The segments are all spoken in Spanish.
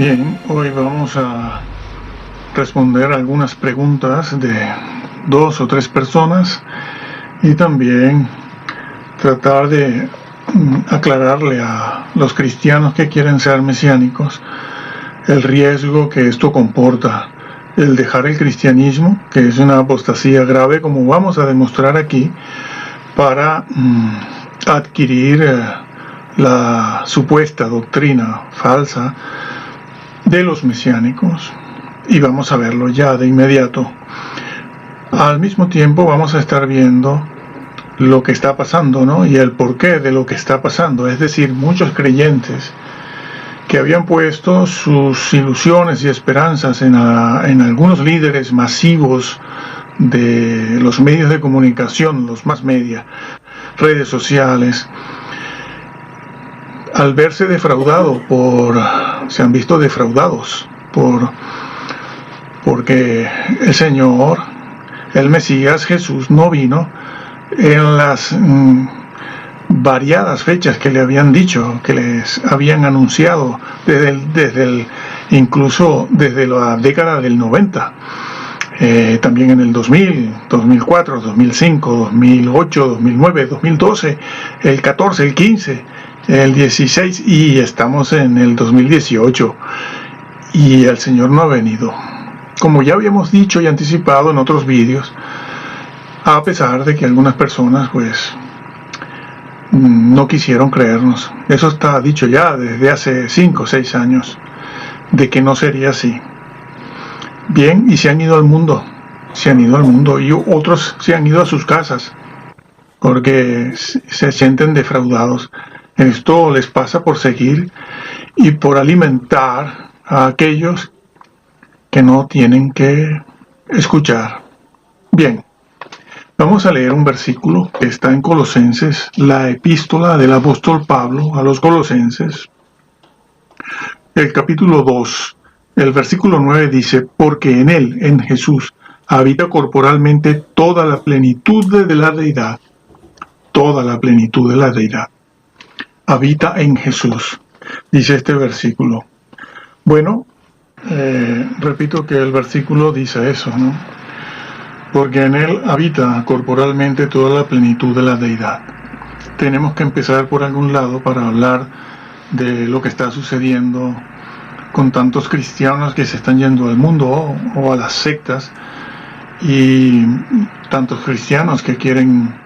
Bien, hoy vamos a responder algunas preguntas de 2 o 3 personas y también tratar de aclararle a los cristianos que quieren ser mesiánicos el riesgo que esto comporta, el dejar el cristianismo, que es una apostasía grave, como vamos a demostrar aquí, para adquirir la supuesta doctrina falsa de los mesiánicos, y vamos a verlo ya de inmediato. Al mismo tiempo vamos a estar viendo lo que está pasando, ¿no? Y el porqué de lo que está pasando, es decir, muchos creyentes que habían puesto sus ilusiones y esperanzas en algunos líderes masivos de los medios de comunicación, los más media, redes sociales, al verse defraudados se han visto defraudados porque el Señor, el Mesías Jesús, no vino en las variadas fechas que le habían dicho, que les habían anunciado incluso desde la década del 90. También en el 2000, 2004, 2005, 2008, 2009, 2012, el 14, el 15, el 16 y estamos en el 2018 y el Señor no ha venido. Como ya habíamos dicho y anticipado en otros vídeos, a pesar de que algunas personas pues no quisieron creernos. Eso está dicho ya desde hace 5 o 6 años, de que no sería así. Bien, y se han ido al mundo, y otros se han ido a sus casas, porque se sienten defraudados. Esto les pasa por seguir y por alimentar a aquellos que no tienen que escuchar. Bien, vamos a leer un versículo que está en Colosenses, la epístola del apóstol Pablo a los Colosenses, el capítulo 2, el versículo 9 dice: porque en él, en Jesús, habita corporalmente toda la plenitud de la deidad. Toda la plenitud de la deidad habita en Jesús, dice este versículo. Bueno, repito que el versículo dice eso, ¿no? Porque en él habita corporalmente toda la plenitud de la deidad. Tenemos que empezar por algún lado para hablar de lo que está sucediendo con tantos cristianos que se están yendo al mundo o a las sectas, y tantos cristianos que quieren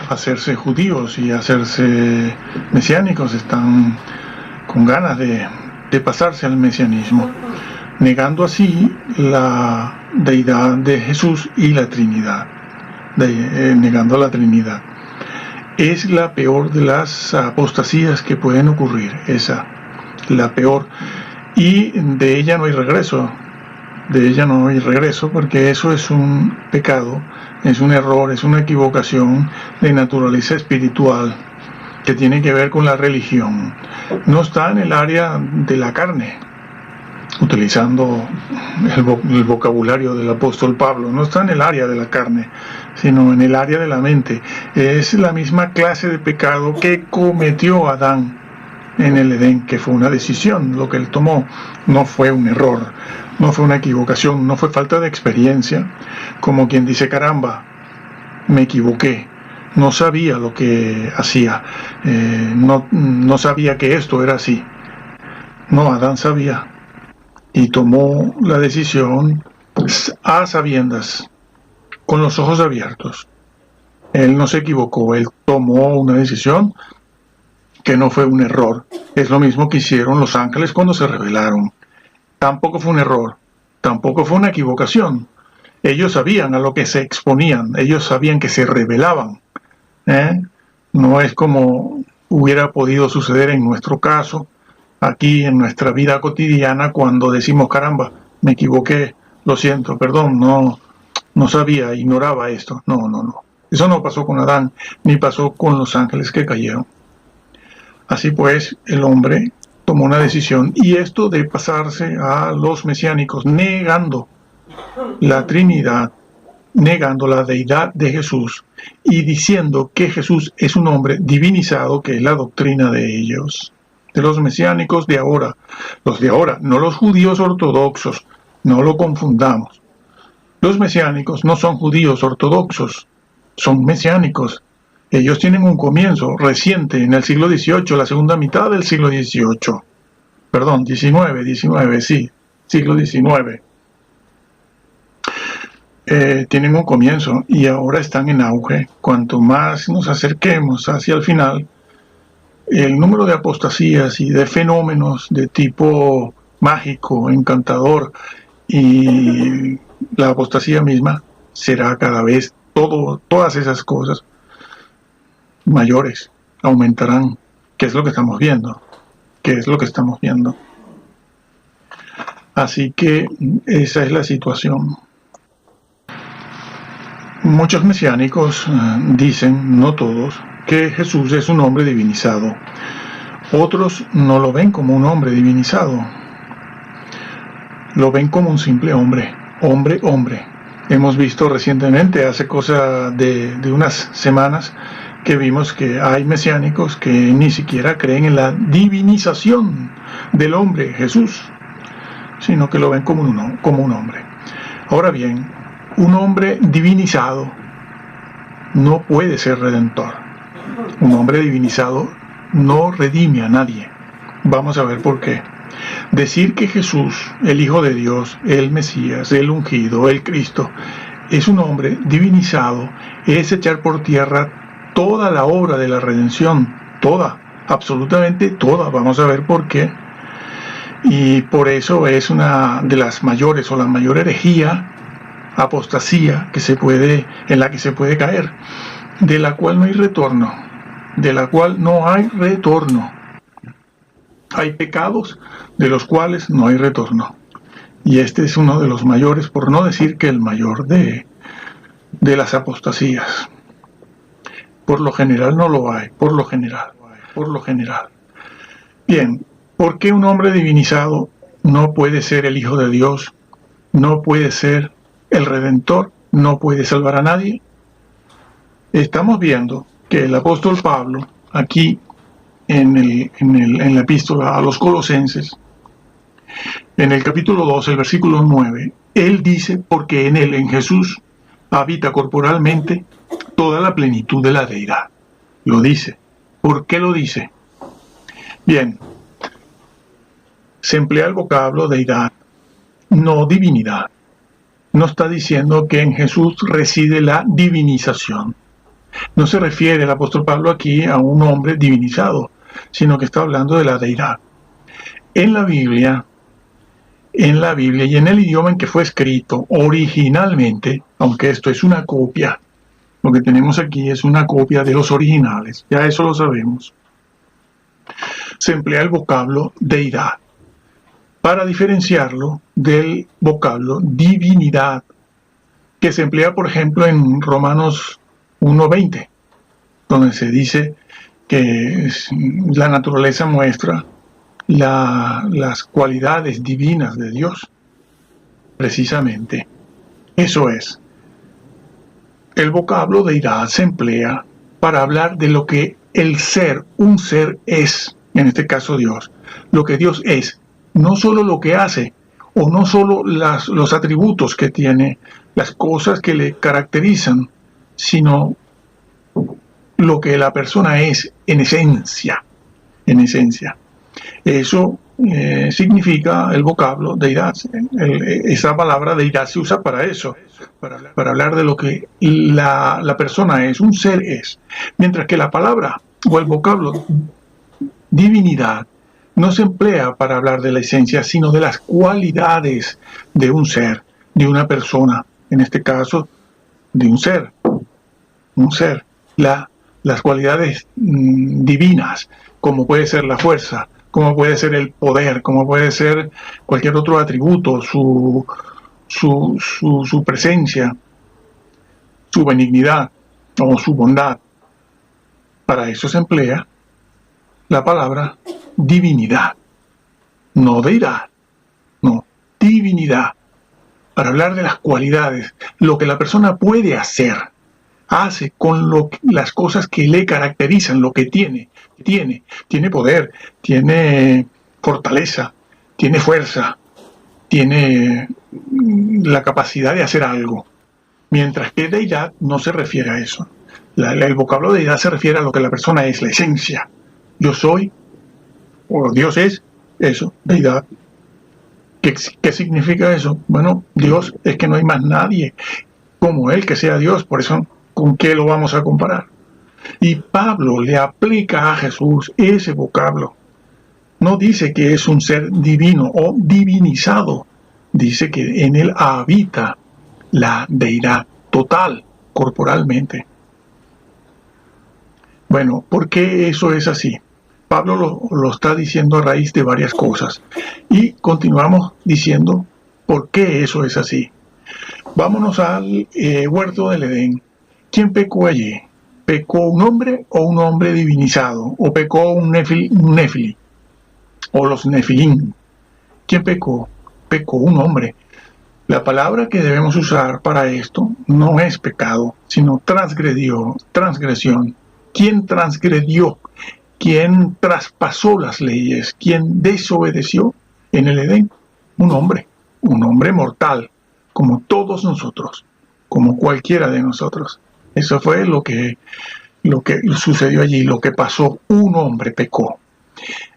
hacerse judíos y hacerse mesiánicos, están con ganas de pasarse al mesianismo, negando así la deidad de Jesús y la Trinidad, negando la Trinidad. Es la peor de las apostasías que pueden ocurrir, la peor, y de ella no hay regreso. Porque eso es un pecado, es un error, es una equivocación de naturaleza espiritual que tiene que ver con la religión. No está en el área de la carne, utilizando el vocabulario del apóstol Pablo, no está en el área de la carne, sino en el área de la mente. Es la misma clase de pecado que cometió Adán en el Edén, que fue una decisión, lo que él tomó. No fue un error, no fue una equivocación, no fue falta de experiencia, como quien dice: caramba, me equivoqué, no sabía lo que hacía, no sabía que esto era así. No, Adán sabía y tomó la decisión a sabiendas, con los ojos abiertos. Él no se equivocó, él tomó una decisión que no fue un error. Es lo mismo que hicieron los ángeles cuando se rebelaron. Tampoco fue un error, tampoco fue una equivocación. Ellos sabían a lo que se exponían, ellos sabían que se rebelaban. No es como hubiera podido suceder en nuestro caso, aquí en nuestra vida cotidiana, cuando decimos: caramba, me equivoqué, lo siento, perdón, no sabía, ignoraba esto. No. Eso no pasó con Adán, ni pasó con los ángeles que cayeron. Así pues, el hombre tomó una decisión, y esto de pasarse a los mesiánicos, negando la Trinidad, negando la deidad de Jesús y diciendo que Jesús es un hombre divinizado, que es la doctrina de ellos. de los mesiánicos de ahora. Los de ahora, no los judíos ortodoxos, no lo confundamos. Los mesiánicos no son judíos ortodoxos, son mesiánicos. Ellos tienen un comienzo reciente en el siglo XVIII, la segunda mitad del siglo XVIII. Perdón, XIX, sí, siglo XIX. Tienen un comienzo y ahora están en auge. Cuanto más nos acerquemos hacia el final, el número de apostasías y de fenómenos de tipo mágico, encantador y la apostasía misma será cada vez todas esas cosas mayores, aumentarán. ¿Qué es lo que estamos viendo? ¿Qué es lo que estamos viendo? Así que esa es la situación. Muchos mesiánicos dicen, no todos, que Jesús es un hombre divinizado. Otros no lo ven como un hombre divinizado. Lo ven como un simple hombre. Hombre. Hemos visto recientemente, hace cosa de unas semanas, que vimos que hay mesiánicos que ni siquiera creen en la divinización del hombre Jesús, sino que lo ven como un hombre. Ahora bien, un hombre divinizado no puede ser redentor. Un hombre divinizado no redime a nadie. Vamos a ver por qué. Decir que Jesús, el Hijo de Dios, el Mesías, el ungido, el Cristo, es un hombre divinizado, es echar por tierra toda la obra de la redención, toda, absolutamente toda. Vamos a ver por qué. Y por eso es una de las mayores o la mayor herejía, apostasía en la que se puede caer, de la cual no hay retorno, Hay pecados de los cuales no hay retorno. Y este es uno de los mayores, por no decir que el mayor de las apostasías. Por lo general no lo hay, por lo general. Bien, ¿por qué un hombre divinizado no puede ser el Hijo de Dios? No puede ser el Redentor, no puede salvar a nadie. Estamos viendo que el apóstol Pablo, aquí en la epístola a los Colosenses, en el capítulo 2, el versículo 9, él dice, porque en él, en Jesús, habita corporalmente toda la plenitud de la deidad. Lo dice. ¿Por qué lo dice? Bien, se emplea el vocablo deidad, no divinidad. No está diciendo que en Jesús reside la divinización. No se refiere el apóstol Pablo aquí a un hombre divinizado, sino que está hablando de la deidad. En la Biblia y en el idioma en que fue escrito originalmente, aunque esto es una copia, lo que tenemos aquí es una copia de los originales, ya eso lo sabemos, se emplea el vocablo deidad para diferenciarlo del vocablo divinidad, que se emplea, por ejemplo, en Romanos 1:20, donde se dice que la naturaleza muestra las cualidades divinas de Dios. Precisamente, eso es. El vocablo deidad se emplea para hablar de lo que un ser es, en este caso Dios, lo que Dios es, no solo lo que hace, o no solo los atributos que tiene, las cosas que le caracterizan, sino lo que la persona es en esencia. Eso significa el vocablo deidad. Esa palabra deidad se usa para eso, para hablar de lo que la persona es, un ser es. Mientras que la palabra o el vocablo divinidad no se emplea para hablar de la esencia, sino de las cualidades de un ser, de una persona, en este caso, de un ser. Las cualidades divinas, como puede ser la fuerza, como puede ser el poder, como puede ser cualquier otro atributo, su presencia, su benignidad o su bondad. Para eso se emplea la palabra divinidad, no deidad, no, divinidad, para hablar de las cualidades, lo que la persona puede hace con las cosas que le caracterizan, lo que tiene tiene poder, tiene fortaleza, tiene fuerza, tiene la capacidad de hacer algo. Mientras que deidad no se refiere a eso. El vocablo deidad se refiere a lo que la persona es, la esencia. Yo soy, o Dios es, eso, deidad. ¿Qué significa eso? Bueno, Dios es que no hay más nadie como Él que sea Dios, por eso, ¿con qué lo vamos a comparar? Y Pablo le aplica a Jesús ese vocablo. No dice que es un ser divino o divinizado, dice que en Él habita la deidad total, corporalmente. Bueno, ¿por qué eso es así? Pablo lo está diciendo a raíz de varias cosas. Y continuamos diciendo por qué eso es así. Vámonos al huerto del Edén. ¿Quién pecó allí? ¿Pecó un hombre o un hombre divinizado? ¿O pecó un nefili? ¿O los nefilim? ¿Quién pecó? Pecó un hombre. La palabra que debemos usar para esto no es pecado, sino transgresión. ¿Quién transgredió? ¿Quién traspasó las leyes? ¿Quién desobedeció en el Edén? Un hombre mortal, como todos nosotros, como cualquiera de nosotros. Eso fue lo que sucedió allí, lo que pasó. Un hombre pecó.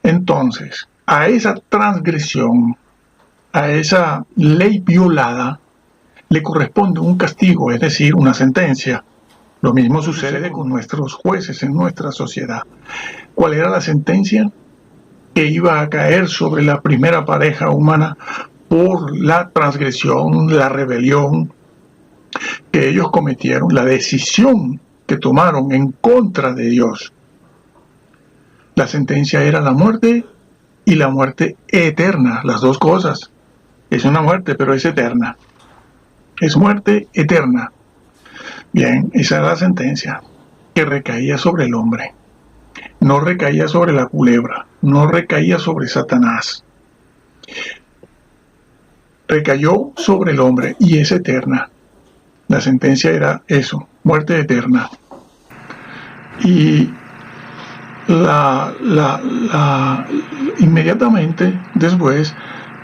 Entonces, a esa transgresión, a esa ley violada, le corresponde un castigo, es decir, una sentencia. Lo mismo sucede con nuestros jueces en nuestra sociedad. ¿Cuál era la sentencia? Que iba a caer sobre la primera pareja humana por la transgresión, la rebelión que ellos cometieron, la decisión que tomaron en contra de Dios. La sentencia era la muerte y la muerte eterna, las dos cosas. Es una muerte, pero es eterna. Es muerte eterna. Bien, esa era la sentencia que recaía sobre el hombre. No recaía sobre la culebra, no recaía sobre Satanás. Recayó sobre el hombre y es eterna. La sentencia era eso, muerte eterna. Y inmediatamente después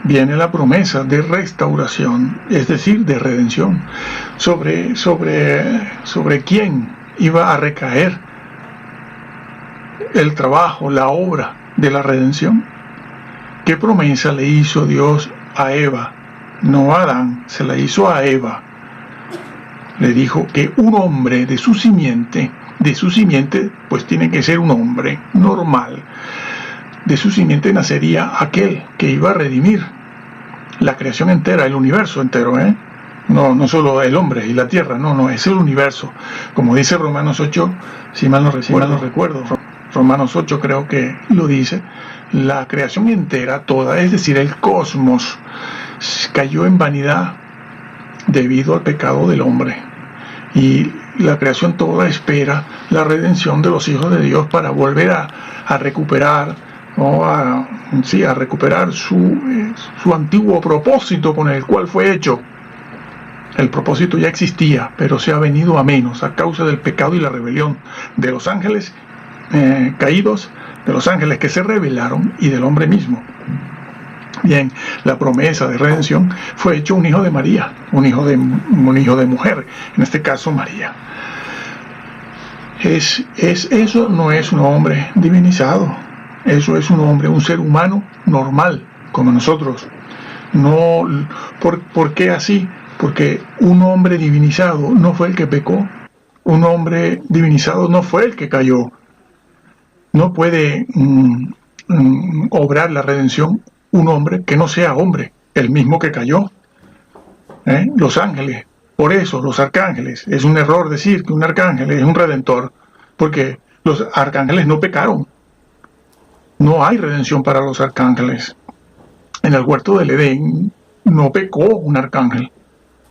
viene la promesa de restauración, es decir, de redención, sobre quién iba a recaer el trabajo, la obra de la redención. ¿Qué promesa le hizo Dios a Eva? No a Adán, se la hizo a Eva. Le dijo que un hombre de su simiente, pues tiene que ser un hombre normal. De su simiente nacería aquel que iba a redimir la creación entera, el universo entero, No solo el hombre y la tierra, no, es el universo. Como dice Romanos 8, si mal no recuerdo, Romanos 8 creo que lo dice, la creación entera, toda, es decir, el cosmos, cayó en vanidad debido al pecado del hombre. Y la creación toda espera la redención de los hijos de Dios para volver a recuperar, a recuperar su antiguo propósito con el cual fue hecho. El propósito ya existía, pero se ha venido a menos a causa del pecado y la rebelión de los ángeles caídos, de los ángeles que se rebelaron y del hombre mismo. Bien, la promesa de redención fue hecho un hijo de María, un hijo de mujer, en este caso María. Eso no es un hombre divinizado, eso es un hombre, un ser humano normal, como nosotros. No, ¿por qué así? Porque un hombre divinizado no fue el que pecó, un hombre divinizado no fue el que cayó. No puede obrar la redención un hombre que no sea hombre, el mismo que cayó. Los ángeles, por eso los arcángeles, es un error decir que un arcángel es un redentor, porque los arcángeles no pecaron. No hay redención para los arcángeles. En el huerto del Edén no pecó un arcángel.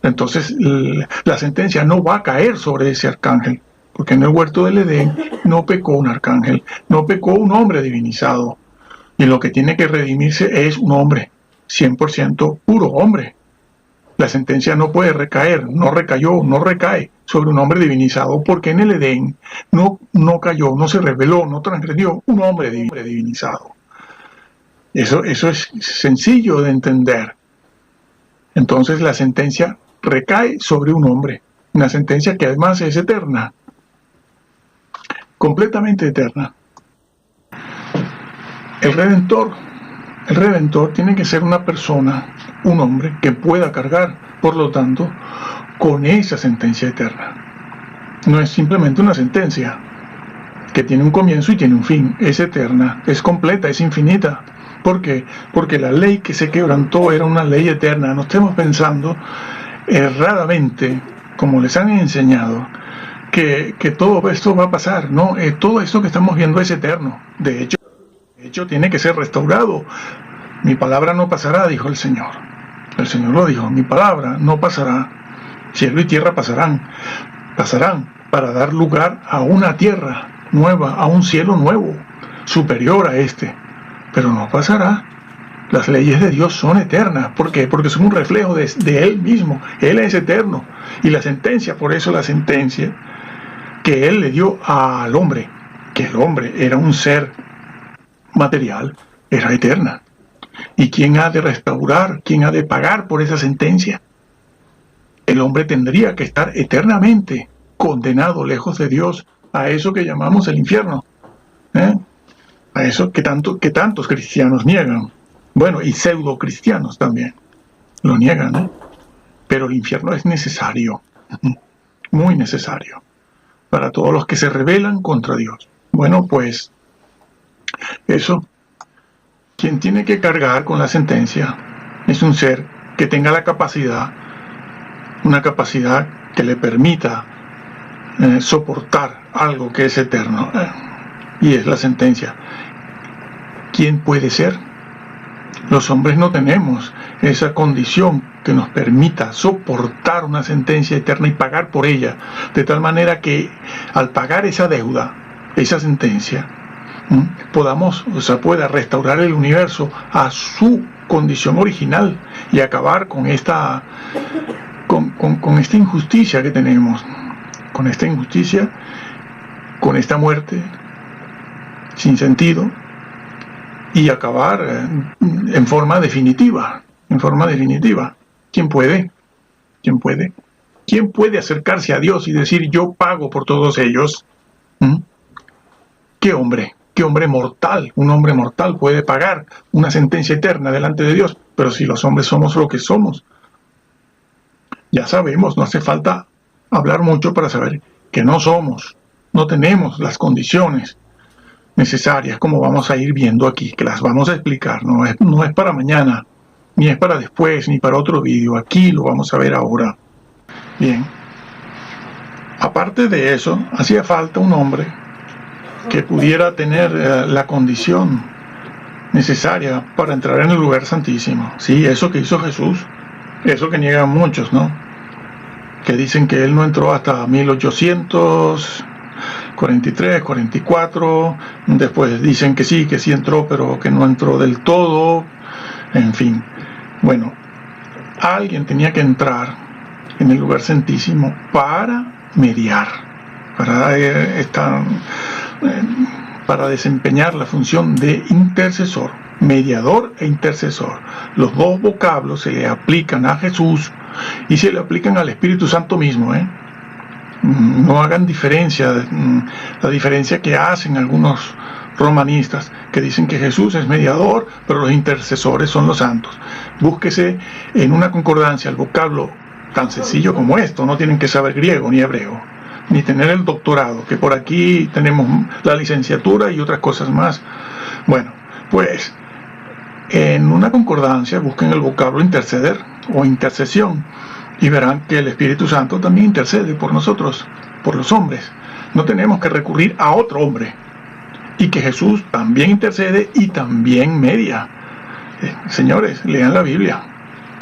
Entonces la sentencia no va a caer sobre ese arcángel, porque en el huerto del Edén no pecó un arcángel, no pecó un hombre divinizado. Y lo que tiene que redimirse es un hombre, 100% puro hombre. La sentencia no puede recaer, no recayó, no recae sobre un hombre divinizado, porque en el Edén no cayó, no se reveló, no transgredió un hombre divinizado. Eso es sencillo de entender. Entonces la sentencia recae sobre un hombre, una sentencia que además es eterna, completamente eterna. El Redentor tiene que ser una persona, un hombre que pueda cargar, por lo tanto, con esa sentencia eterna. No es simplemente una sentencia que tiene un comienzo y tiene un fin, es eterna, es completa, es infinita. ¿Por qué? Porque la ley que se quebrantó era una ley eterna. No estemos pensando erradamente, como les han enseñado, que todo esto va a pasar. No, todo esto que estamos viendo es eterno. De hecho, tiene que ser restaurado. Mi palabra no pasará, dijo el Señor. El Señor lo dijo, mi palabra no pasará. Cielo y tierra pasarán para dar lugar a una tierra nueva, a un cielo nuevo, superior a este. Pero no pasará. Las leyes de Dios son eternas. ¿Por qué? Porque son un reflejo de Él mismo. Él es eterno. Y la sentencia, por eso la sentencia que Él le dio al hombre, que el hombre era un ser material, era eterna. ¿Y quién ha de restaurar? ¿Quién ha de pagar por esa sentencia? El hombre tendría que estar eternamente condenado lejos de Dios a eso que llamamos el infierno. A eso que tantos cristianos niegan. Bueno, y pseudo cristianos también lo niegan, ¿no? Pero el infierno es necesario, muy necesario, para todos los que se rebelan contra Dios. Bueno, pues eso, quien tiene que cargar con la sentencia es un ser que tenga la capacidad, una capacidad que le permita soportar algo que es eterno, y es la sentencia. ¿Quién puede ser? Los hombres no tenemos esa condición que nos permita soportar una sentencia eterna y pagar por ella, de tal manera que al pagar esa deuda, esa sentencia, pueda restaurar el universo a su condición original y acabar con esta injusticia que tenemos, con esta injusticia, con esta muerte sin sentido, y acabar en forma definitiva. ¿Quién puede? ¿Quién puede acercarse a Dios y decir yo pago por todos ellos? ¿Qué hombre mortal, un hombre mortal puede pagar una sentencia eterna delante de Dios? Pero si los hombres somos lo que somos, ya sabemos, no hace falta hablar mucho para saber que no tenemos las condiciones necesarias, como vamos a ir viendo aquí, que las vamos a explicar. No es para mañana, ni es para después, ni para otro vídeo. Aquí lo vamos a ver ahora. Bien. Aparte de eso, hacía falta un hombre que pudiera tener la condición necesaria para entrar en el lugar santísimo. Sí, eso que hizo Jesús, eso que niegan muchos, ¿no? Que dicen que Él no entró hasta 1843, 44, después dicen que sí entró, pero que no entró del todo, en fin. Bueno, alguien tenía que entrar en el lugar santísimo para mediar, para desempeñar la función de intercesor, mediador e intercesor. Los dos vocablos se le aplican a Jesús y se le aplican al Espíritu Santo mismo, No hagan diferencia, la diferencia que hacen algunos romanistas, que dicen que Jesús es mediador, pero los intercesores son los santos. Búsquese en una concordancia el vocablo tan sencillo como esto. No tienen que saber griego ni hebreo, ni tener el doctorado, que por aquí tenemos la licenciatura y otras cosas más. Bueno, pues en una concordancia busquen el vocablo interceder o intercesión y verán que el Espíritu Santo también intercede por nosotros, por los hombres. No tenemos que recurrir a otro hombre, y que Jesús también intercede y también media. Señores, lean la Biblia,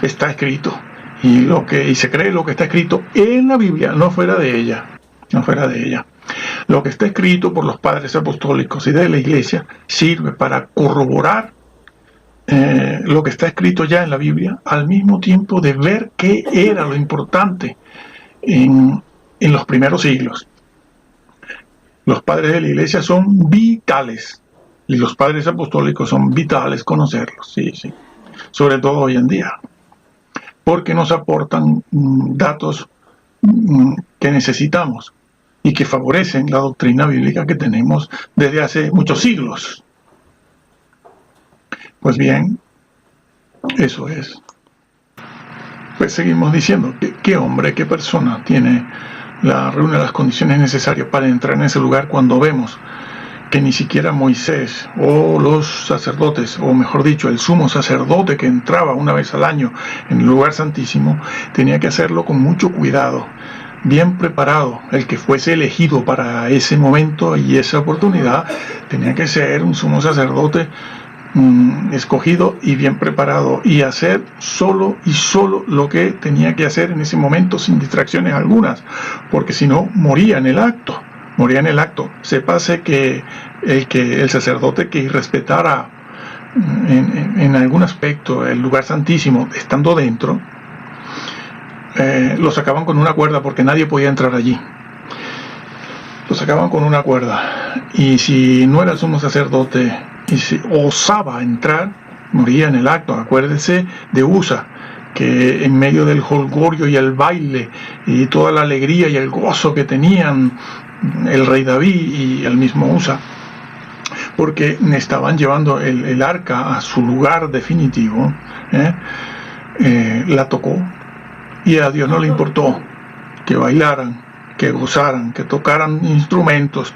está escrito, y se cree lo que está escrito en la Biblia, no fuera de ella. Lo que está escrito por los padres apostólicos y de la Iglesia sirve para corroborar lo que está escrito ya en la Biblia, al mismo tiempo de ver qué era lo importante en en los primeros siglos. Los padres de la iglesia son vitales y los padres apostólicos son vitales conocerlos, sí, sí. Sobre todo hoy en día, porque nos aportan datos que necesitamos y que favorecen la doctrina bíblica que tenemos desde hace muchos siglos. Pues bien, eso es. Pues seguimos diciendo, ¿qué hombre, qué persona reúne las condiciones necesarias para entrar en ese lugar cuando vemos que ni siquiera Moisés o los sacerdotes, o mejor dicho, el sumo sacerdote que entraba una vez al año en el lugar santísimo, tenía que hacerlo con mucho cuidado, bien preparado? El que fuese elegido para ese momento y esa oportunidad tenía que ser un sumo sacerdote escogido y bien preparado, y hacer solo lo que tenía que hacer en ese momento sin distracciones algunas, porque si no moría en el acto. Sépase que el sacerdote que irrespetara en algún aspecto el lugar santísimo estando dentro, lo sacaban con una cuerda porque nadie podía entrar allí. Lo sacaban con una cuerda, y si no era el sumo sacerdote y si osaba entrar, moría en el acto. Acuérdese de Usa, que en medio del jolgorio y el baile y toda la alegría y el gozo que tenían el rey David y el mismo Usa, porque estaban llevando el arca a su lugar definitivo, la tocó, y a Dios no le importó que bailaran, que gozaran, que tocaran instrumentos.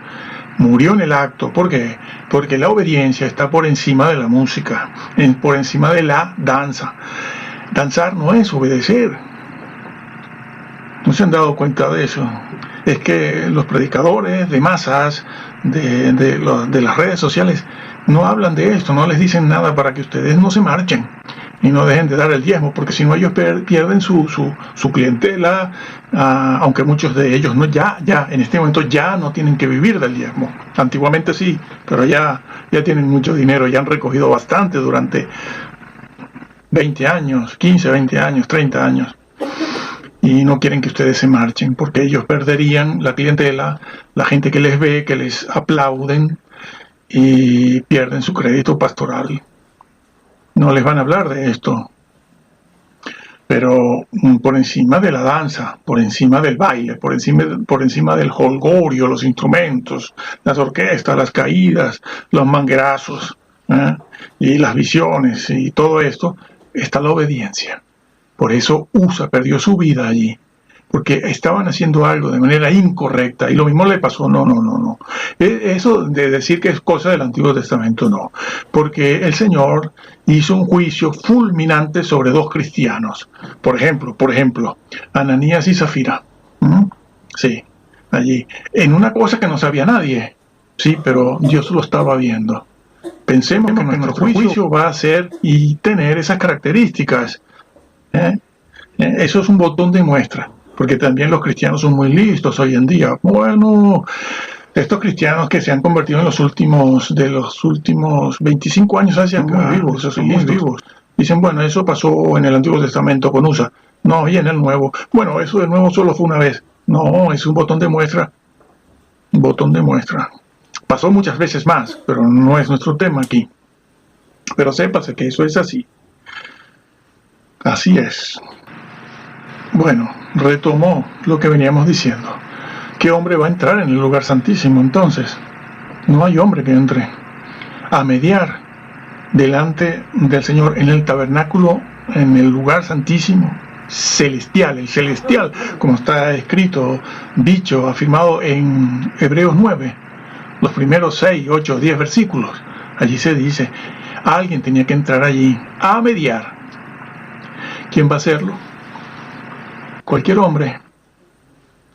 Murió en el acto. ¿Por qué? Porque la obediencia está por encima de la música, por encima de la danza. Danzar no es obedecer. ¿No se han dado cuenta de eso? Es que los predicadores de masas, de las redes sociales, no hablan de esto, no les dicen nada para que ustedes no se marchen y no dejen de dar el diezmo, porque si no ellos pierden su clientela, aunque muchos de ellos ya en este momento ya no tienen que vivir del diezmo. Antiguamente sí, pero ya tienen mucho dinero, ya han recogido bastante durante 20 años, 15, 20 años, 30 años. Y no quieren que ustedes se marchen, porque ellos perderían la clientela, la gente que les ve, que les aplauden, y pierden su crédito pastoral. No les van a hablar de esto. Pero por encima de la danza, por encima del baile, por encima del jolgorio, los instrumentos, las orquestas, las caídas, los manguerazos, y las visiones y todo esto, está la obediencia. Por eso Usa perdió su vida allí, porque estaban haciendo algo de manera incorrecta, y lo mismo le pasó. No. Eso de decir que es cosa del Antiguo Testamento, no, porque el Señor hizo un juicio fulminante sobre dos cristianos. Por ejemplo, Ananías y Zafira. Sí, allí, en una cosa que no sabía nadie, sí, pero Dios lo estaba viendo. Pensemos que nuestro juicio va a ser y tener esas características. Eso es un botón de muestra, porque también los cristianos son muy listos hoy en día. Bueno, estos cristianos que se han convertido en los últimos 25 años hacia acá, son muy vivos. Dicen, bueno, eso pasó en el Antiguo Testamento con Usa. No, y en el Nuevo. Bueno, eso de nuevo solo fue una vez. No, es un botón de muestra. Un botón de muestra. Pasó muchas veces más, pero no es nuestro tema aquí. Pero sépase que eso es así. Así es. Bueno, retomó lo que veníamos diciendo. ¿Qué hombre va a entrar en el lugar santísimo entonces? No hay hombre que entre a mediar delante del Señor en el tabernáculo, en el lugar santísimo celestial, el celestial, como está escrito, dicho, afirmado en Hebreos 9, los primeros 6, 8, 10 versículos. Allí se dice, alguien tenía que entrar allí a mediar. ¿Quién va a hacerlo? Cualquier hombre.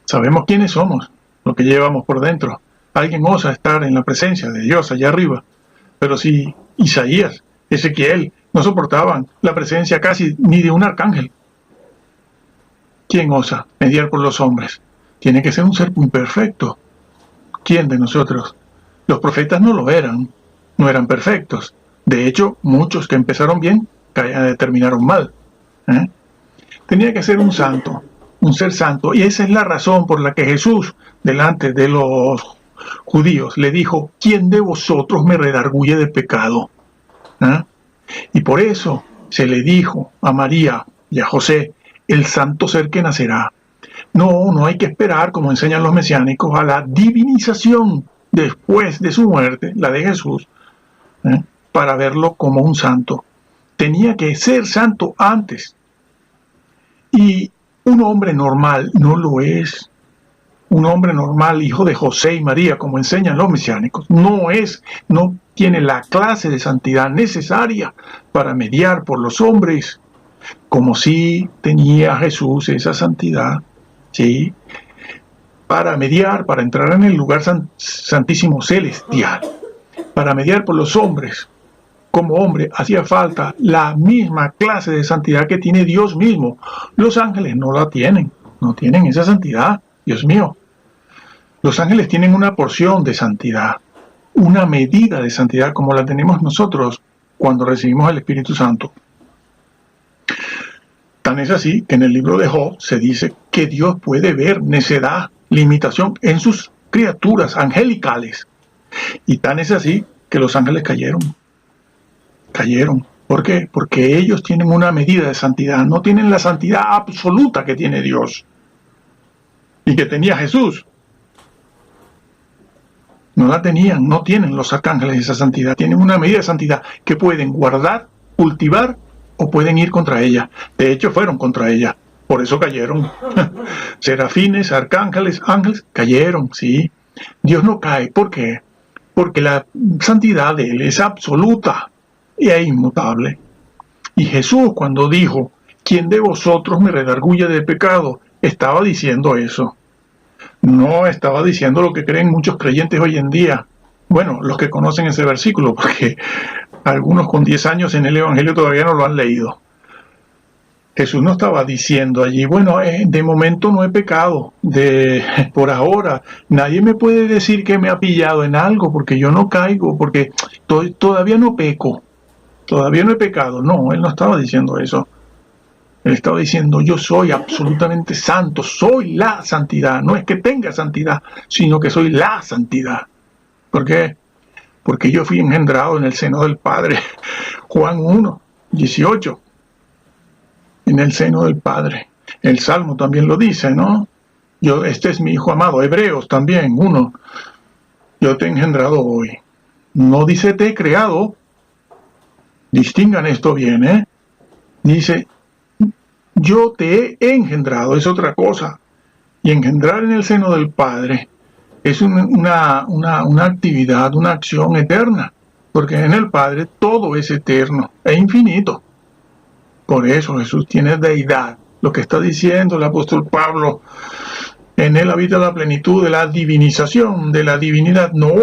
Sabemos quiénes somos, lo que llevamos por dentro. Alguien osa estar en la presencia de Dios allá arriba. Pero si Isaías, Ezequiel, no soportaban la presencia casi ni de un arcángel, ¿quién osa mediar por los hombres? Tiene que ser un ser imperfecto. ¿Quién de nosotros? Los profetas no lo eran, no eran perfectos. De hecho, muchos que empezaron bien terminaron mal. Tenía que ser un santo un ser santo. Y esa es la razón por la que Jesús, delante de los judíos, le dijo: ¿quién de vosotros me redarguye de pecado? ¿Ah? Y por eso se le dijo a María y a José: el santo ser que nacerá. No hay que esperar, como enseñan los mesiánicos, a la divinización después de su muerte, la de Jesús, para verlo como un santo. Tenía que ser santo antes. Y un hombre normal no lo es. Un hombre normal, hijo de José y María, como enseñan los mesiánicos, no tiene la clase de santidad necesaria para mediar por los hombres, como sí tenía Jesús esa santidad, ¿sí? Para mediar, para entrar en el lugar santísimo celestial, para mediar por los hombres. Como hombre hacía falta la misma clase de santidad que tiene Dios mismo. Los ángeles no la tienen, no tienen esa santidad, Dios mío. Los ángeles tienen una porción de santidad, una medida de santidad como la tenemos nosotros cuando recibimos el Espíritu Santo. Tan es así que en el libro de Job se dice que Dios puede ver necedad, limitación en sus criaturas angelicales. Y tan es así que los ángeles cayeron. ¿Por qué? Porque ellos tienen una medida de santidad, no tienen la santidad absoluta que tiene Dios y que tenía Jesús. No la tenían, no tienen los arcángeles esa santidad. Tienen una medida de santidad que pueden guardar, cultivar o pueden ir contra ella. De hecho, fueron contra ella. Por eso cayeron. Serafines, arcángeles, ángeles, cayeron, sí. Dios no cae. ¿Por qué? Porque la santidad de Él es absoluta y es inmutable. Y Jesús, cuando dijo: ¿quién de vosotros me redarguye de pecado?, estaba diciendo eso. No estaba diciendo lo que creen muchos creyentes hoy en día. Bueno, los que conocen ese versículo, porque algunos con 10 años en el Evangelio todavía no lo han leído. Jesús no estaba diciendo allí: bueno, de momento no he pecado, por ahora nadie me puede decir que me ha pillado en algo, porque yo no caigo, porque todavía no peco, todavía no he pecado. No, Él no estaba diciendo eso. Él estaba diciendo: yo soy absolutamente santo, soy la santidad. No es que tenga santidad, sino que soy la santidad. ¿Por qué? Porque yo fui engendrado en el seno del Padre. Juan 1:18. En el seno del Padre. El Salmo también lo dice, ¿no? Este es mi Hijo amado. Hebreos también, 1. Yo te he engendrado hoy. No dice te he creado. Distingan esto bien, ¿eh? Dice: yo te he engendrado, es otra cosa. Y engendrar en el seno del Padre es una actividad, una acción eterna. Porque en el Padre todo es eterno e infinito. Por eso Jesús tiene deidad. Lo que está diciendo el apóstol Pablo: en Él habita la plenitud de la divinización, de la divinidad, no,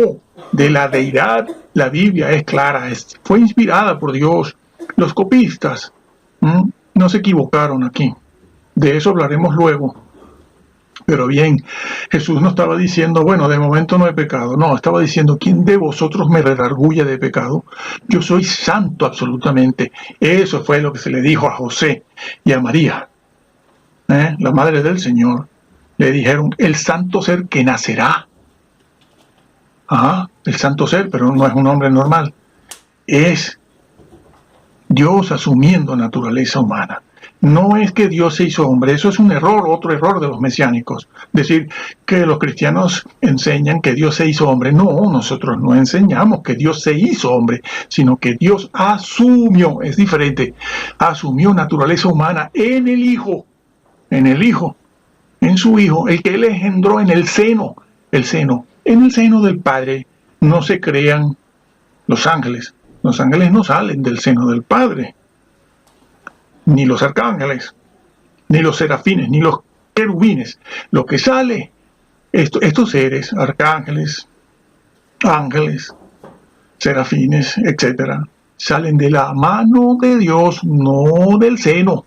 de la deidad. La Biblia es clara, fue inspirada por Dios. Los copistas no se equivocaron aquí. De eso hablaremos luego. Pero bien, Jesús no estaba diciendo: bueno, de momento no he pecado. No, estaba diciendo: ¿quién de vosotros me redarguye de pecado? Yo soy santo absolutamente. Eso fue lo que se le dijo a José y a María, la madre del Señor. Le dijeron: el santo ser que nacerá. El santo ser, pero no es un hombre normal. Es Dios asumiendo naturaleza humana. No es que Dios se hizo hombre, eso es un error, otro error de los mesiánicos. Decir que los cristianos enseñan que Dios se hizo hombre. No, nosotros no enseñamos que Dios se hizo hombre, sino que Dios asumió, es diferente, asumió naturaleza humana en el Hijo, en su Hijo, el que Él engendró en el seno, en el seno del Padre. No se crean los ángeles no salen del seno del Padre. Ni los arcángeles, ni los serafines, ni los querubines. Lo que sale, estos seres, arcángeles, ángeles, serafines, etc., salen de la mano de Dios, no del seno.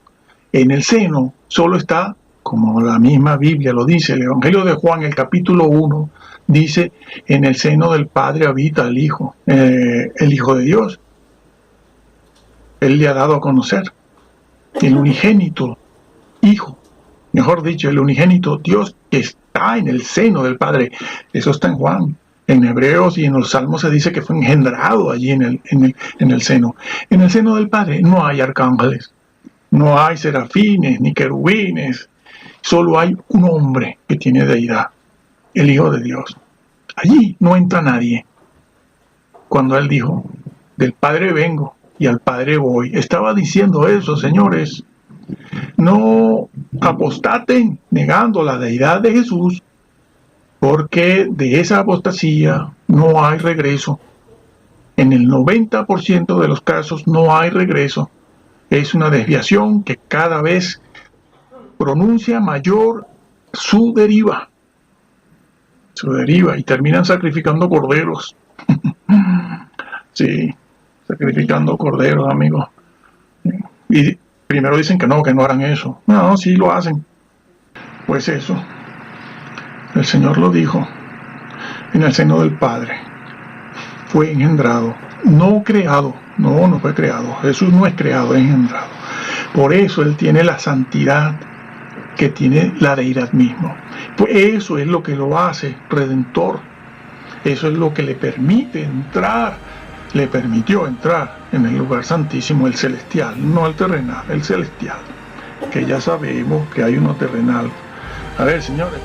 En el seno solo está, como la misma Biblia lo dice, el Evangelio de Juan, el capítulo 1, dice: en el seno del Padre habita el Hijo de Dios. Él le ha dado a conocer. El unigénito Hijo mejor dicho, el unigénito Dios que está en el seno del Padre. Eso está en Juan. En Hebreos y en los Salmos se dice que fue engendrado allí en el seno. En el seno del Padre no hay arcángeles, no hay serafines ni querubines, solo hay un hombre que tiene deidad, el Hijo de Dios. Allí no entra nadie. Cuando él dijo, del Padre vengo y al Padre voy, estaba diciendo eso, señores. No apostaten negando la deidad de Jesús, porque de esa apostasía no hay regreso. En el 90% de los casos no hay regreso. Es una desviación que cada vez pronuncia mayor su deriva. Y terminan sacrificando corderos. Sí, sacrificando corderos, amigos. Y primero dicen que no harán eso. No, sí lo hacen. Pues eso, el Señor lo dijo, en el seno del Padre. Fue engendrado, no creado. No fue creado. Jesús no es creado, es engendrado. Por eso Él tiene la santidad que tiene la deidad mismo. Pues eso es lo que lo hace redentor. Eso es lo que le permite entrar, le permitió entrar en el lugar santísimo, el celestial, no el terrenal, el celestial. Que ya sabemos que hay uno terrenal. A ver, señores.